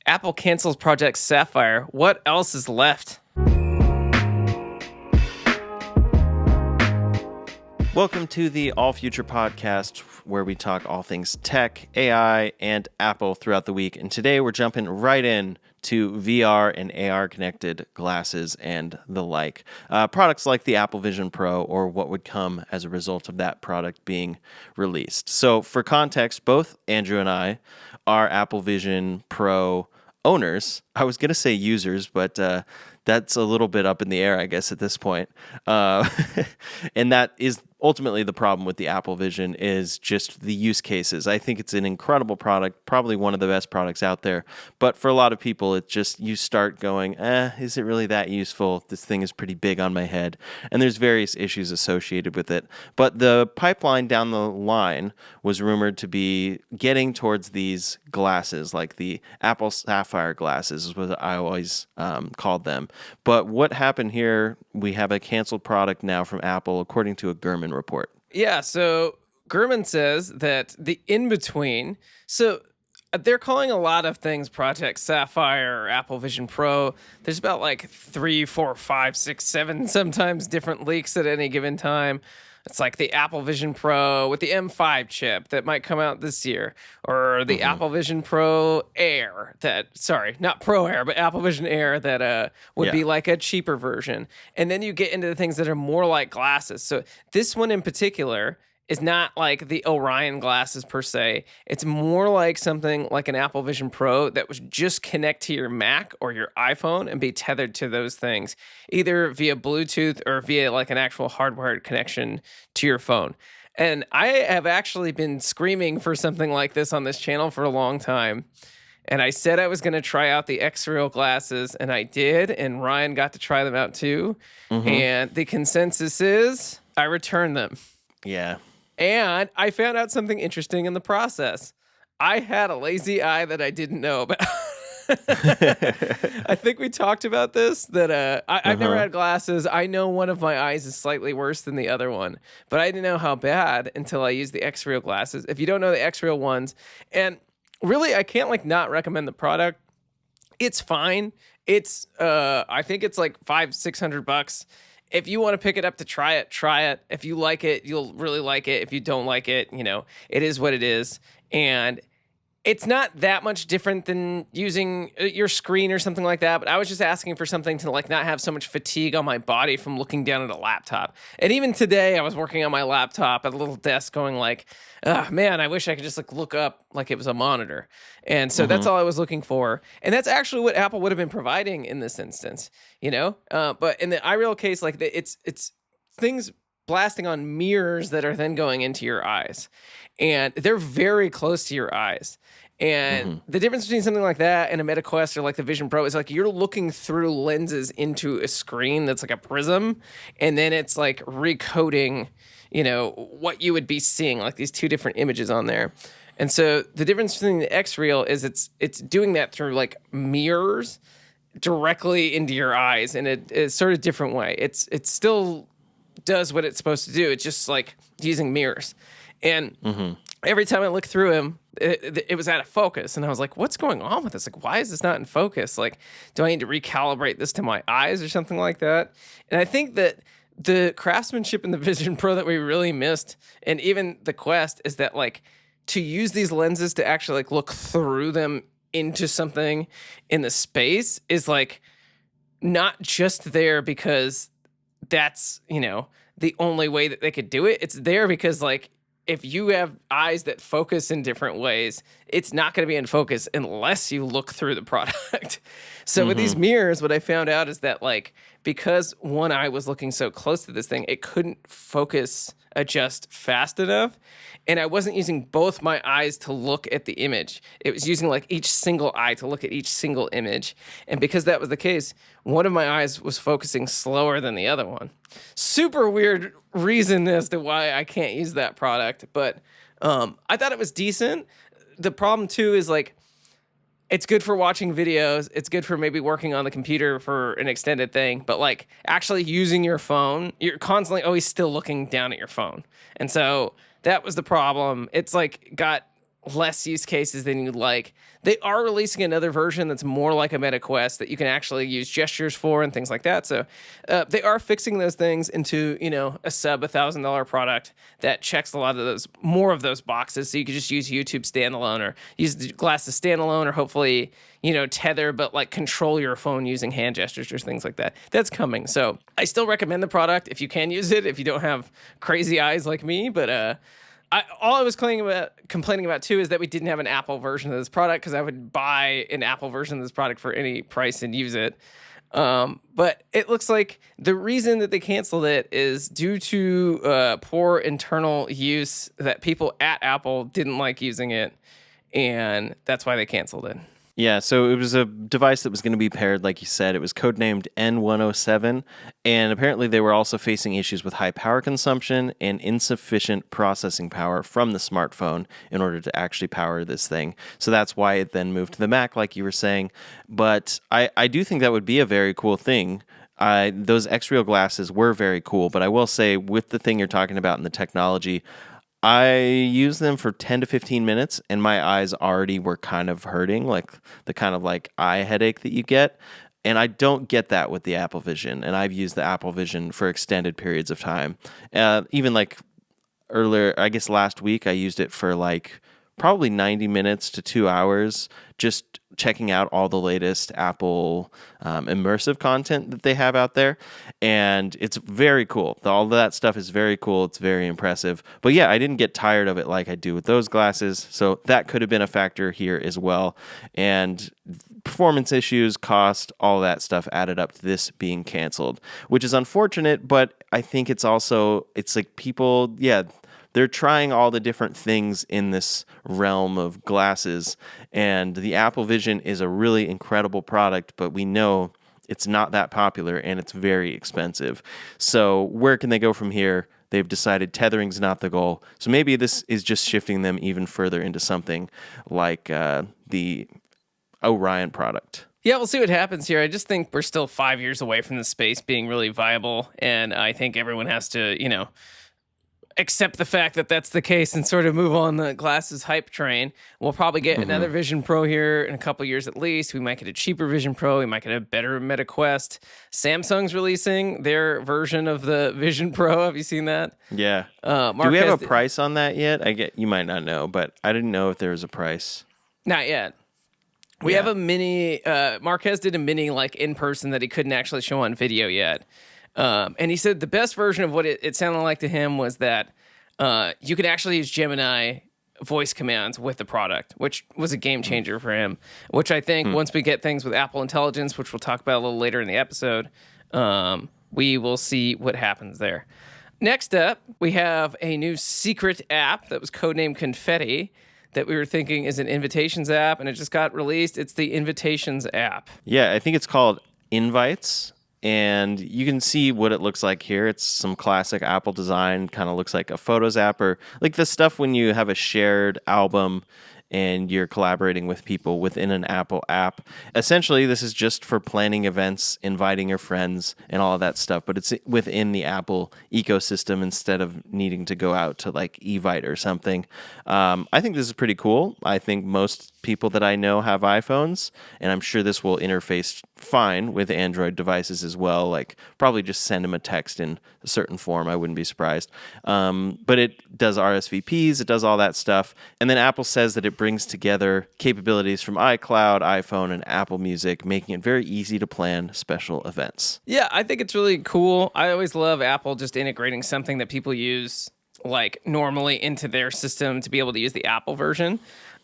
Apple cancels Project Sapphire. What else is left? Welcome to the All Future podcast, where we talk all things tech, AI, and Apple throughout the week. And today we're jumping right in to VR and AR connected glasses and the like. Products like the Apple Vision Pro, or what would come as a result of that product being released. So for context, both Andrew and I are Apple Vision Pro owners. I was going to say users, but that's a little bit up in the air, I guess, at this point. And that is ultimately the problem with the Apple Vision, is just the use cases. I think it's an incredible product, probably one of the best products out there. But for a lot of people, it's just, you start going, is it really that useful? This thing is pretty big on my head. And there's various issues associated with it. But the pipeline down the line was rumored to be getting towards these glasses, like the Apple Sapphire glasses is what I always called them. But what happened here, we have a canceled product now from Apple, according to a Gurman report. Yeah, so Gurman says that the in-between, so they're calling a lot of things Project Sapphire or Apple Vision Pro. There's about like 3, 4, 5, 6, 7 sometimes different leaks at any given time. It's like the Apple Vision Pro with the M5 chip that might come out this year, or the Apple Vision Pro Air not Pro Air, but Apple Vision Air that would be like a cheaper version. And then you get into the things that are more like glasses. So this one in particular is not like the Orion glasses per se. It's more like something like an Apple Vision Pro that would just connect to your Mac or your iPhone and be tethered to those things, either via Bluetooth or via like an actual hardwired connection to your phone. And I have actually been screaming for something like this on this channel for a long time. And I said I was going to try out the X-Real glasses, and I did, and Ryan got to try them out too. And the consensus is I returned them. Yeah. And I found out something interesting in the process. I had a lazy eye that I didn't know about. I think we talked about this, that I've never had glasses. I know one of my eyes is slightly worse than the other one, but I didn't know how bad until I used the X-Real glasses. If you don't know the X-Real ones, and really I can't like not recommend the product. It's fine. It's I think it's like $500-$600. If you want to pick it up to try it, try it. If you like it, you'll really like it. If you don't like it, it is what it is. And it's not that much different than using your screen or something like that. But I was just asking for something to like not have so much fatigue on my body from looking down at a laptop. And even today, I was working on my laptop at a little desk going like, oh, man, I wish I could just like look up like it was a monitor. And so that's all I was looking for. And that's actually what Apple would have been providing in this instance, But in the iReal case, like it's things blasting on mirrors that are then going into your eyes. And they're very close to your eyes. And the difference between something like that and a MetaQuest or like the Vision Pro is like you're looking through lenses into a screen that's like a prism, and then it's like recoding, what you would be seeing, like these two different images on there. And so the difference between the X-Real is it's doing that through like mirrors directly into your eyes in a sort of different way. It still does what it's supposed to do. It's just like using mirrors. And every time I look through him, it was out of focus. And I was like, what's going on with this? Like, why is this not in focus? Like, do I need to recalibrate this to my eyes or something like that? And I think that the craftsmanship in the Vision Pro that we really missed, and even the Quest, is that like to use these lenses to actually like look through them into something in the space is like not just there because that's, the only way that they could do it. It's there because like if you have eyes that focus in different ways, it's not going to be in focus unless you look through the product. So with these mirrors, what I found out is that like, because one eye was looking so close to this thing, it couldn't focus adjust fast enough. And I wasn't using both my eyes to look at the image. It was using like each single eye to look at each single image. And because that was the case, one of my eyes was focusing slower than the other one. Super weird reason as to why I can't use that product. But I thought it was decent. The problem too is like, it's good for watching videos. It's good for maybe working on the computer for an extended thing. But like actually using your phone, you're constantly always still looking down at your phone. And so that was the problem. It's like got less use cases than you'd like. They are releasing another version that's more like a Meta Quest that you can actually use gestures for and things like that. So they are fixing those things into, a sub $1,000 product that checks a lot of those, more of those boxes. So you could just use YouTube standalone or use the glasses standalone or hopefully, tether, but like control your phone using hand gestures or things like that. That's coming. So I still recommend the product if you can use it, if you don't have crazy eyes like me, but all I was complaining about too is that we didn't have an Apple version of this product, because I would buy an Apple version of this product for any price and use it. But it looks like the reason that they canceled it is due to poor internal use, that people at Apple didn't like using it, and that's why they canceled it. Yeah, so it was a device that was going to be paired, like you said. It was codenamed N107, and apparently they were also facing issues with high power consumption and insufficient processing power from the smartphone in order to actually power this thing. So that's why it then moved to the Mac, like you were saying. But I do think that would be a very cool thing. Those X-Real glasses were very cool, but I will say, with the thing you're talking about in the technology, I used them for 10 to 15 minutes and my eyes already were kind of hurting, like the kind of like eye headache that you get. And I don't get that with the Apple Vision. And I've used the Apple Vision for extended periods of time. Even like earlier, I guess last week, I used it for like probably 90 minutes to 2 hours, just checking out all the latest Apple immersive content that they have out there. And it's very cool. All of that stuff is very cool. It's very impressive. But yeah, I didn't get tired of it like I do with those glasses. So that could have been a factor here as well. And performance issues, cost, all that stuff added up to this being canceled, which is unfortunate. But I think it's like people, they're trying all the different things in this realm of glasses, and the Apple Vision is a really incredible product, but we know it's not that popular and it's very expensive. So where can they go from here? They've decided tethering's not the goal. So maybe this is just shifting them even further into something like the Orion product. Yeah, we'll see what happens here. I just think we're still 5 years away from the space being really viable, and I think everyone has to, accept the fact that that's the case and sort of move on the glasses hype train. We'll probably get another Vision Pro here in a couple years at least. We might get a cheaper Vision Pro. We might get a better Meta Quest. Samsung's releasing their version of the Vision Pro. Have you seen that? Yeah. Do we have a price on that yet? You might not know, but I didn't know if there was a price. Not yet. We have a mini. Marquez did a mini like in person that he couldn't actually show on video yet. And he said the best version of what it sounded like to him was that you could actually use Gemini voice commands with the product, which was a game changer for him, which I think once we get things with Apple Intelligence, which we'll talk about a little later in the episode, we will see what happens there. Next up, we have a new secret app that was codenamed Confetti that we were thinking is an invitations app, and it just got released. It's the Invitations app. Yeah, I think it's called Invites. And you can see what it looks like here. It's some classic Apple design, kind of looks like a Photos app, or like the stuff when you have a shared album and you're collaborating with people within an Apple app. Essentially, this is just for planning events, inviting your friends, and all of that stuff, but it's within the Apple ecosystem instead of needing to go out to like Evite or something. I think this is pretty cool. I think most people that I know have iPhones, and I'm sure this will interface fine with Android devices as well. Like probably just send them a text in a certain form. I wouldn't be surprised. But it does RSVPs. It does all that stuff. And then Apple says that it brings together capabilities from iCloud, iPhone, and Apple Music, making it very easy to plan special events. Yeah, I think it's really cool. I always love Apple just integrating something that people use like normally into their system to be able to use the Apple version.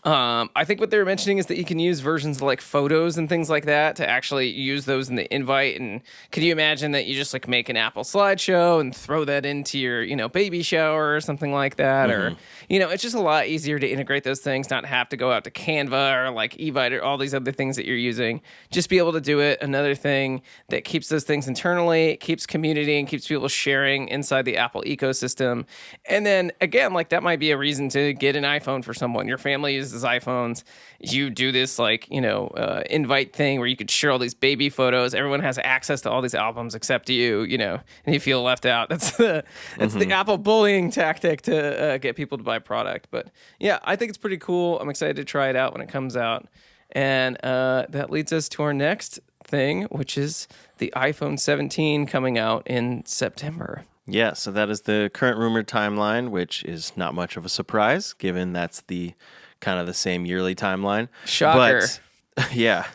I think what they were mentioning is that you can use versions of like photos and things like that to actually use those in the invite. And could you imagine that you just like make an Apple slideshow and throw that into your, baby shower or something like that? Or, it's just a lot easier to integrate those things, not have to go out to Canva or like Evite or all these other things that you're using. Just be able to do it. Another thing that keeps those things internally, keeps community and keeps people sharing inside the Apple ecosystem. And then again, like that might be a reason to get an iPhone for someone. Your family uses his iPhones. You do this like, invite thing where you could share all these baby photos. Everyone has access to all these albums except you, and you feel left out. That's the Apple bullying tactic to get people to buy product. But yeah, I think it's pretty cool. I'm excited to try it out when it comes out. And that leads us to our next thing, which is the iPhone 17 coming out in September. Yeah, so that is the current rumored timeline, which is not much of a surprise, given that's the kind of the same yearly timeline. Shocker. But yeah,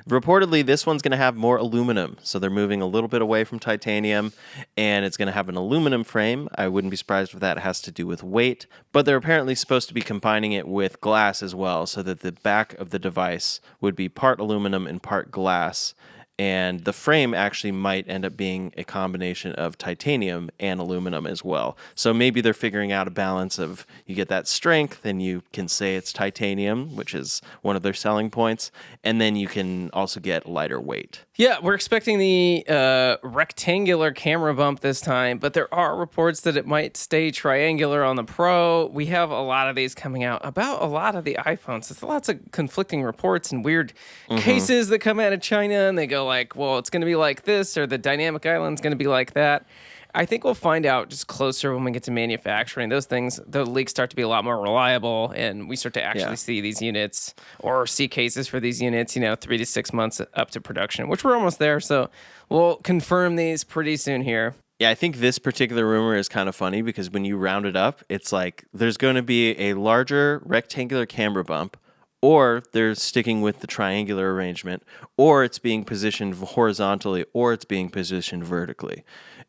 reportedly this one's going to have more aluminum, so they're moving a little bit away from titanium, and it's going to have an aluminum frame. I wouldn't be surprised if that has to do with weight, but they're apparently supposed to be combining it with glass as well, so that the back of the device would be part aluminum and part glass. And the frame actually might end up being a combination of titanium and aluminum as well. So maybe they're figuring out a balance of you get that strength and you can say it's titanium, which is one of their selling points. And then you can also get lighter weight. Yeah, we're expecting the rectangular camera bump this time, but there are reports that it might stay triangular on the Pro. We have a lot of these coming out about a lot of the iPhones. There's lots of conflicting reports and weird cases that come out of China, and they go like, well, it's going to be like this, or the dynamic island's going to be like that. I think we'll find out just closer when we get to manufacturing. Those things, the leaks start to be a lot more reliable, and we start to actually see these units or see cases for these units, 3 to 6 months up to production, which we're almost there. So we'll confirm these pretty soon here. Yeah, I think this particular rumor is kind of funny because when you round it up, it's like there's going to be a larger rectangular camera bump, or they're sticking with the triangular arrangement, or it's being positioned horizontally, or it's being positioned vertically.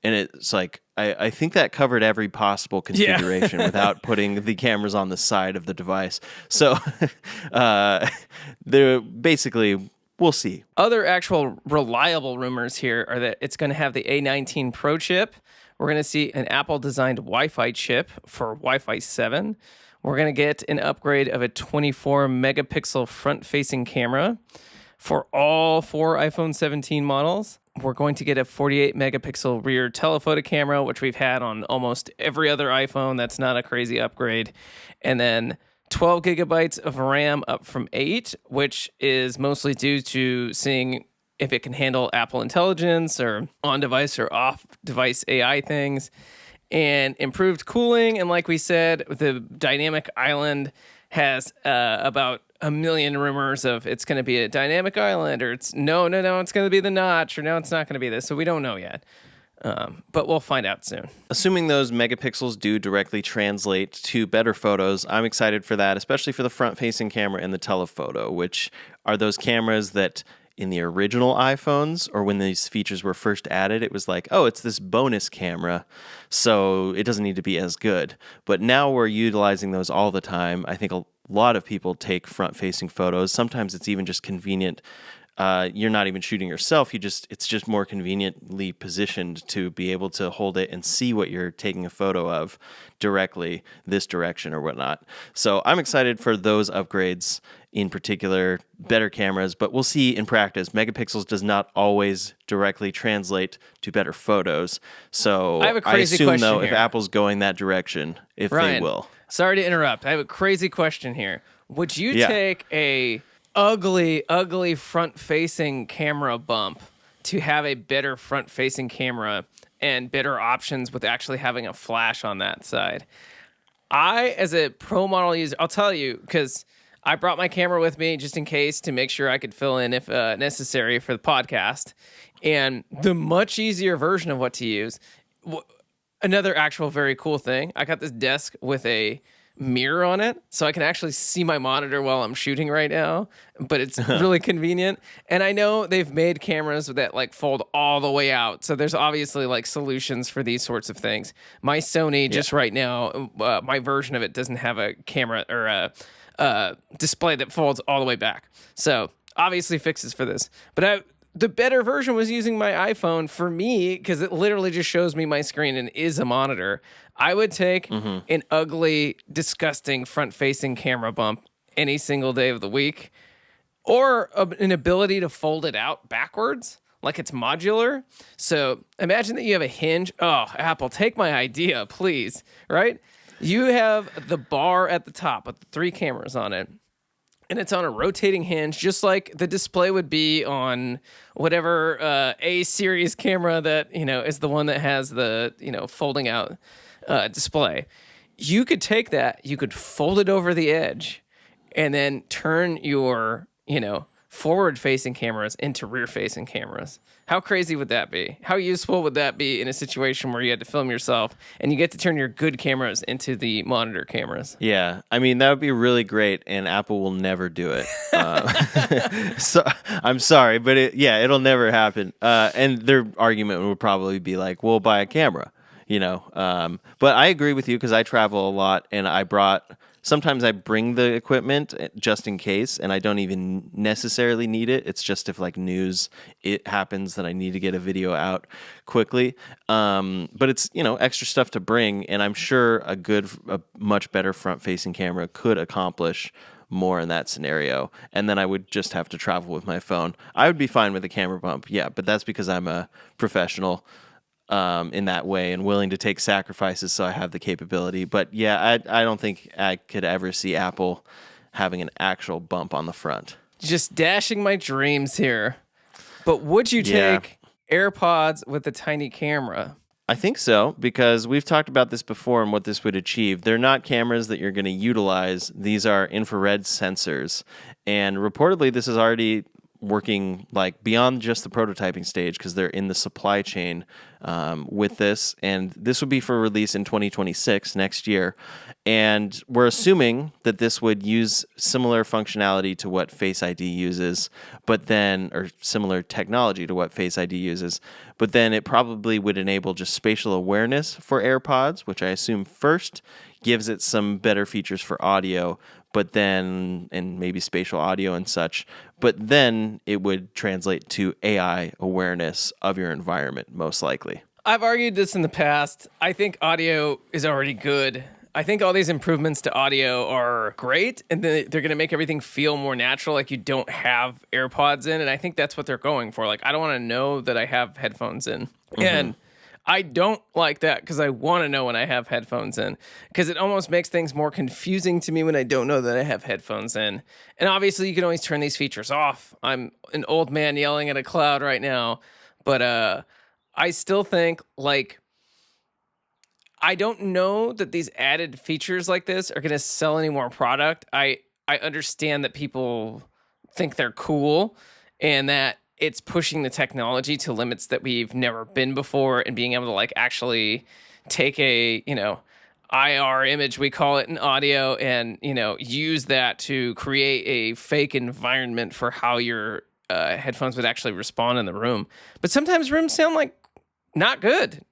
And it's like, I think that covered every possible configuration without putting the cameras on the side of the device. So they're basically, we'll see. Other actual reliable rumors here are that it's going to have the A19 Pro chip. We're going to see an Apple-designed Wi-Fi chip for Wi-Fi 7. We're going to get an upgrade of a 24-megapixel front-facing camera for all 4 iPhone 17 models. We're going to get a 48-megapixel rear telephoto camera, which we've had on almost every other iPhone. That's not a crazy upgrade. And then 12 gigabytes of RAM up from 8, which is mostly due to seeing if it can handle Apple Intelligence or on-device or off-device AI things. And improved cooling. And like we said, the dynamic island has about a million rumors of it's going to be a dynamic island, or it's no, it's going to be the notch, or no, it's not going to be this. So we don't know yet. But we'll find out soon. Assuming those megapixels do directly translate to better photos, I'm excited for that, especially for the front-facing camera and the telephoto, which are those cameras that in the original iPhones, or when these features were first added, it was like, oh, it's this bonus camera, so it doesn't need to be as good. But now we're utilizing those all the time. I think a lot of people take front-facing photos. Sometimes it's even just convenient. You're not even shooting yourself. It's just more conveniently positioned to be able to hold it and see what you're taking a photo of directly this direction or whatnot. So I'm excited for those upgrades, in particular, better cameras, but we'll see in practice. Megapixels does not always directly translate to better photos. So I have a crazy assume, question though, here. if Apple's going that direction, if Ryan, they will. Sorry to interrupt. I have a crazy question here. Would you take a ugly front-facing camera bump to have a better front-facing camera and better options with actually having a flash on that side? I, as a pro model user, I'll tell you, because I brought my camera with me just in case to make sure I could fill in if necessary for the podcast. And the much easier version of what to use, another actual very cool thing, I got this desk with a mirror on it, so I can actually see my monitor while I'm shooting right now, but it's really convenient. And I know they've made cameras that like fold all the way out, so there's obviously like solutions for these sorts of things. My Sony just right now, my version of it doesn't have a camera or a display that folds all the way back, so obviously fixes for this. But the better version was using my iPhone for me, because it literally just shows me my screen and is a monitor. I would take an ugly, disgusting front-facing camera bump any single day of the week, or an ability to fold it out backwards, like it's modular. So imagine that you have a hinge. Oh, Apple, take my idea, please, right? You have the bar at the top with the 3 cameras on it. and it's on a rotating hinge, just like the display would be on whatever A series camera that, is the one that has the, folding out display. You could take that, you could fold it over the edge, and then turn your, forward-facing cameras into rear-facing cameras. How crazy would that be? How useful would that be in a situation where you had to film yourself and you get to turn your good cameras into the monitor cameras? Yeah, I mean, that would be really great, and Apple will never do it. So I'm sorry, but it'll never happen. And their argument would probably be like, we'll buy a camera, But I agree with you because I travel a lot, and sometimes I bring the equipment just in case, and I don't even necessarily need it. It's just if it happens that I need to get a video out quickly. But it's, extra stuff to bring, and I'm sure a much better front-facing camera could accomplish more in that scenario. And then I would just have to travel with my phone. I would be fine with a camera bump, yeah, but that's because I'm a professional in that way and willing to take sacrifices so I have the capability. But yeah, I don't think I could ever see Apple having an actual bump on the front. Just dashing my dreams here. But would you take AirPods with a tiny camera? I think so, because we've talked about this before and what this would achieve. They're not cameras that you're going to utilize. These are infrared sensors. And reportedly, this is already working like beyond just the prototyping stage because they're in the supply chain with this, and this would be for release in 2026 next year. And we're assuming that this would use similar functionality to what Face ID uses, or similar technology to what Face ID uses, but then it probably would enable just spatial awareness for AirPods, which I assume first gives it some better features for audio, and maybe spatial audio and such, but then it would translate to AI awareness of your environment, most likely. I've argued this in the past. I think audio is already good. I think all these improvements to audio are great, and they're going to make everything feel more natural, like you don't have AirPods in, and I think that's what they're going for. Like, I don't want to know that I have headphones in. Mm-hmm. And I don't like that because I want to know when I have headphones in, because it almost makes things more confusing to me when I don't know that I have headphones in. And obviously, you can always turn these features off. I'm an old man yelling at a cloud right now, but I still think, like, I don't know that these added features like this are going to sell any more product. I understand that people think they're cool and that it's pushing the technology to limits that we've never been before, and being able to like actually take a, IR image, we call it, in audio, and, use that to create a fake environment for how your headphones would actually respond in the room. But sometimes rooms sound like not good.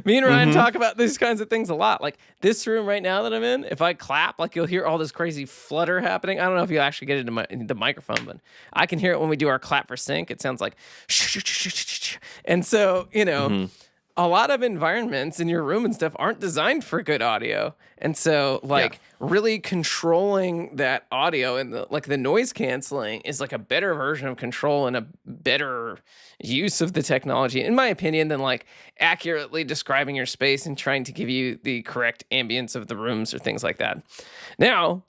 Me and Ryan talk about these kinds of things a lot. Like this room right now that I'm in, if I clap, like you'll hear all this crazy flutter happening. I don't know if you'll actually get it into the microphone, but I can hear it when we do our clap for sync. It sounds like and so, a lot of environments in your room and stuff aren't designed for good audio. And so really controlling that audio and the noise canceling is like a better version of control and a better use of the technology, in my opinion, than like accurately describing your space and trying to give you the correct ambience of the rooms or things like that. Now,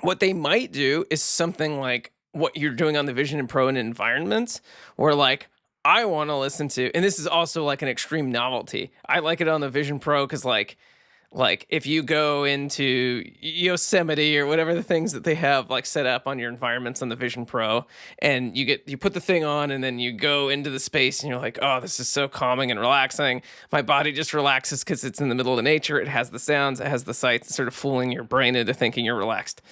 what they might do is something like what you're doing on the Vision Pro in environments, where like, I want to listen to, and this is also like an extreme novelty. I like it on the Vision Pro because like if you go into Yosemite or whatever the things that they have like set up on your environments on the Vision Pro, and you put the thing on and then you go into the space and you're like, oh, this is so calming and relaxing. My body just relaxes because it's in the middle of nature. It has the sounds, it has the sights, sort of fooling your brain into thinking you're relaxed.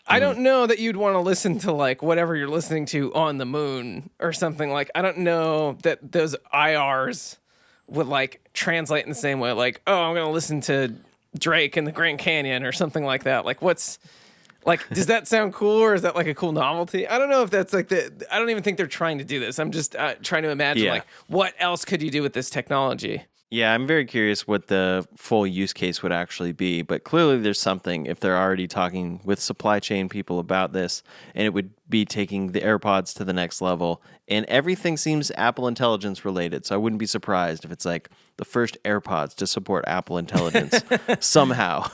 I don't know that you'd want to listen to like whatever you're listening to on the moon or something. Like, I don't know that those IRs would like translate in the same way. Like, oh, I'm going to listen to Drake in the Grand Canyon or something like that. Like, does that sound cool, or is that like a cool novelty? I don't know if that's like I don't even think they're trying to do this. I'm just trying to imagine like what else could you do with this technology? Yeah, I'm very curious what the full use case would actually be, but clearly there's something if they're already talking with supply chain people about this, and it would be taking the AirPods to the next level, and everything seems Apple Intelligence related, so I wouldn't be surprised if it's like the first AirPods to support Apple Intelligence somehow.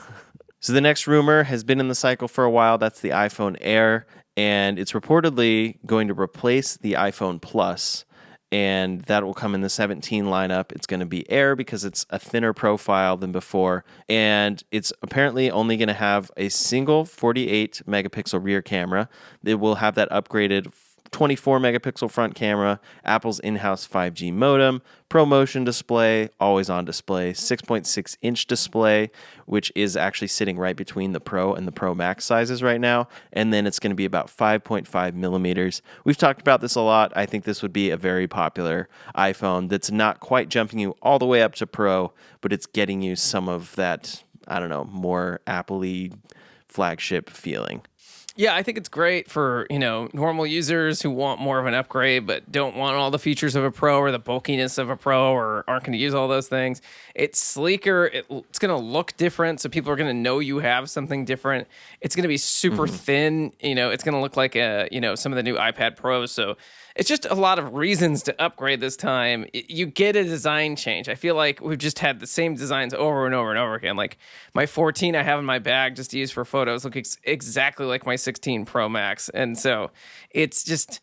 So the next rumor has been in the cycle for a while. That's the iPhone Air, and it's reportedly going to replace the iPhone Plus, and that will come in the 17 lineup. It's going to be Air because it's a thinner profile than before, and it's apparently only going to have a single 48 megapixel rear camera. It will have that upgraded 24 megapixel front camera, Apple's in-house 5G modem, ProMotion display, always on display, 6.6 inch display, which is actually sitting right between the Pro and the Pro Max sizes right now. And then it's going to be about 5.5 millimeters. We've talked about this a lot. I think this would be a very popular iPhone that's not quite jumping you all the way up to Pro, but it's getting you some of that, I don't know, more Apple-y flagship feeling. Yeah, I think it's great for, normal users who want more of an upgrade but don't want all the features of a Pro or the bulkiness of a Pro or aren't going to use all those things. It's sleeker. It's going to look different, so people are going to know you have something different. It's going to be super thin. It's going to look like some of the new iPad Pros. So it's just a lot of reasons to upgrade this time. You get a design change. I feel like we've just had the same designs over and over and over again. Like my 14 I have in my bag just to use for photos looks exactly like my 16 Pro Max. And so it's just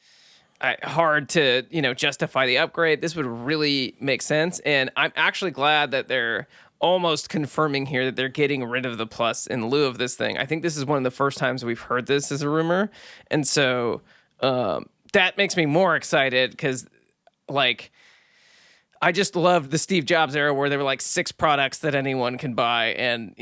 hard to, justify the upgrade. This would really make sense. And I'm actually glad that they're almost confirming here that they're getting rid of the Plus in lieu of this thing. I think this is one of the first times we've heard this as a rumor. And so, that makes me more excited because, I just loved the Steve Jobs era where there were like 6 products that anyone can buy, and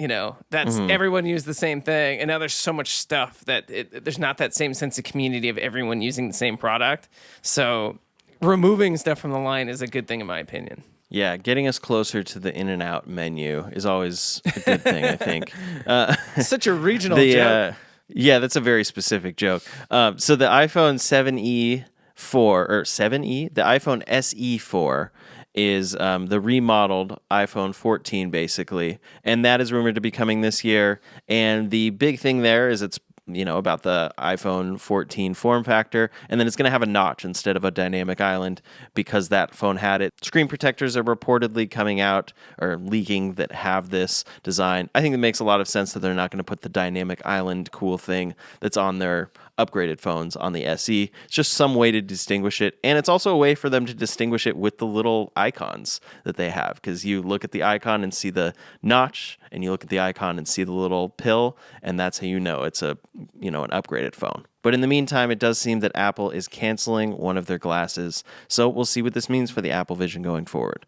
that's everyone used the same thing. And now there's so much stuff that there's not that same sense of community of everyone using the same product. So removing stuff from the line is a good thing in my opinion. Yeah, getting us closer to the in and out menu is always a good thing, I think. Such a regional joke. Yeah, that's a very specific joke. So the iPhone 7e 4 or 7e, the iPhone SE 4 is the remodeled iPhone 14 basically, and that is rumored to be coming this year. And the big thing there is it's about the iPhone 14 form factor, and then it's going to have a notch instead of a dynamic island because that phone had it. Screen protectors are reportedly coming out or leaking that have this design. I think it makes a lot of sense that they're not going to put the dynamic island cool thing that's on their upgraded phones on the SE. It's just some way to distinguish it, and it's also a way for them to distinguish it with the little icons that they have, because you look at the icon and see the notch, and you look at the icon and see the little pill, and that's how you know it's an upgraded phone. But in the meantime, it does seem that Apple is canceling one of their glasses, so we'll see what this means for the Apple Vision going forward.